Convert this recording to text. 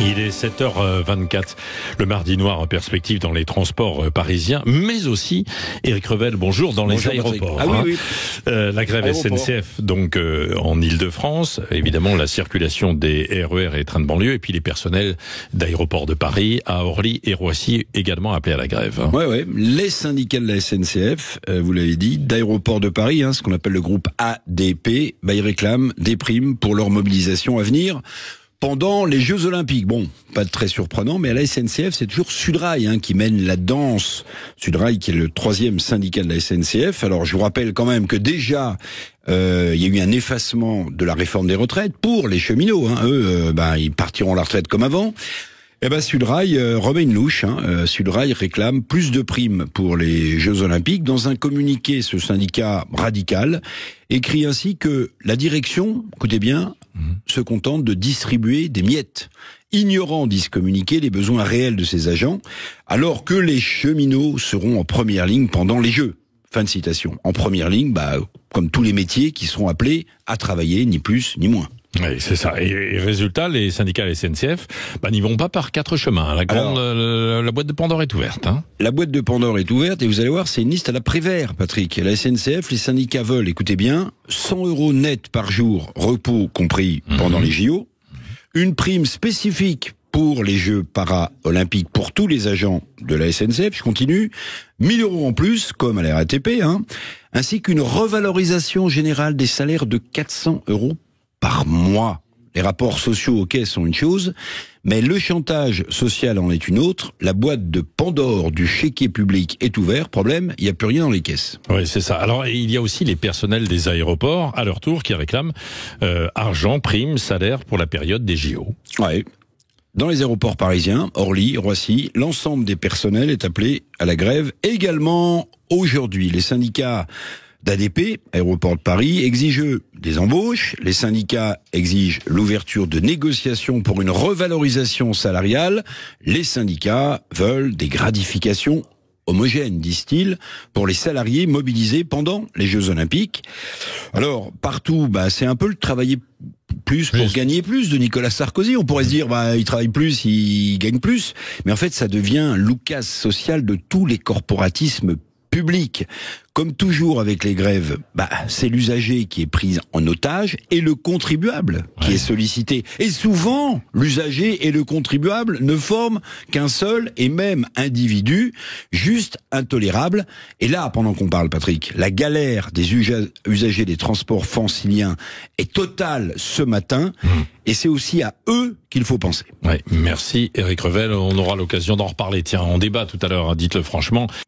Il est 7h24, le mardi noir en perspective dans les transports parisiens, mais aussi, Éric Revel, bonjour, dans les aéroports. Ah oui. La grève Aéroport. SNCF, donc en Île-de-France, évidemment la circulation des RER et trains de banlieue, et puis les personnels d'aéroports de Paris, à Orly et Roissy, également appelés à la grève. Ouais. Les syndicats de la SNCF, vous l'avez dit, d'aéroports de Paris, ce qu'on appelle le groupe ADP, ils réclament des primes pour leur mobilisation à venir pendant les Jeux Olympiques. Bon, pas de très surprenant, mais à la SNCF, c'est toujours Sudrail qui mène la danse. Sudrail qui est le 3e syndicat de la SNCF. Alors, je vous rappelle quand même que déjà, il y a eu un effacement de la réforme des retraites pour les cheminots. Eux, ils partiront à la retraite comme avant. Sudrail remet une louche. Sudrail réclame plus de primes pour les Jeux Olympiques. Dans un communiqué, ce syndicat radical écrit ainsi que la direction, écoutez bien, se contente de distribuer des miettes, ignorant, dit ce communiqué, les besoins réels de ses agents, alors que les cheminots seront en première ligne pendant les Jeux. Fin de citation. En première ligne, comme tous les métiers qui seront appelés à travailler, ni plus ni moins. Oui, c'est ça. Et résultat, les syndicats de la SNCF n'y vont pas par 4 chemins. La boîte de Pandore est ouverte. La boîte de Pandore est ouverte et vous allez voir, c'est une liste à la Prévert, Patrick. La SNCF, les syndicats veulent, écoutez bien, 100 € net par jour, repos compris pendant les JO, une prime spécifique pour les Jeux para-olympiques pour tous les agents de la SNCF, je continue, 1000 € en plus, comme à la RATP, ainsi qu'une revalorisation générale des salaires de 400 € par mois. Les rapports sociaux, sont une chose, mais le chantage social en est une autre. La boîte de Pandore du chéquier public est ouverte. Problème, il n'y a plus rien dans les caisses. Oui, c'est ça. Alors, il y a aussi les personnels des aéroports, à leur tour, qui réclament argent, prime, salaire pour la période des JO. Ouais. Dans les aéroports parisiens, Orly, Roissy, l'ensemble des personnels est appelé à la grève. Également, aujourd'hui, les syndicats d'ADP, Aéroport de Paris, exigent des embauches. Les syndicats exigent l'ouverture de négociations pour une revalorisation salariale. Les syndicats veulent des gratifications homogènes, disent-ils, pour les salariés mobilisés pendant les Jeux Olympiques. Alors, partout, c'est un peu le travailler plus pour gagner plus de Nicolas Sarkozy. On pourrait se dire, il travaille plus, il gagne plus. Mais en fait, ça devient l'oukase social de tous les corporatismes publics. Comme toujours avec les grèves, c'est l'usager qui est pris en otage et le contribuable qui est sollicité. Et souvent, l'usager et le contribuable ne forment qu'un seul et même individu, juste intolérable. Et là, pendant qu'on parle, Patrick, la galère des usagers des transports franciliens est totale ce matin. Et c'est aussi à eux qu'il faut penser. Merci Éric Revel, on aura l'occasion d'en reparler. Tiens, on débat tout à l'heure, dites-le franchement.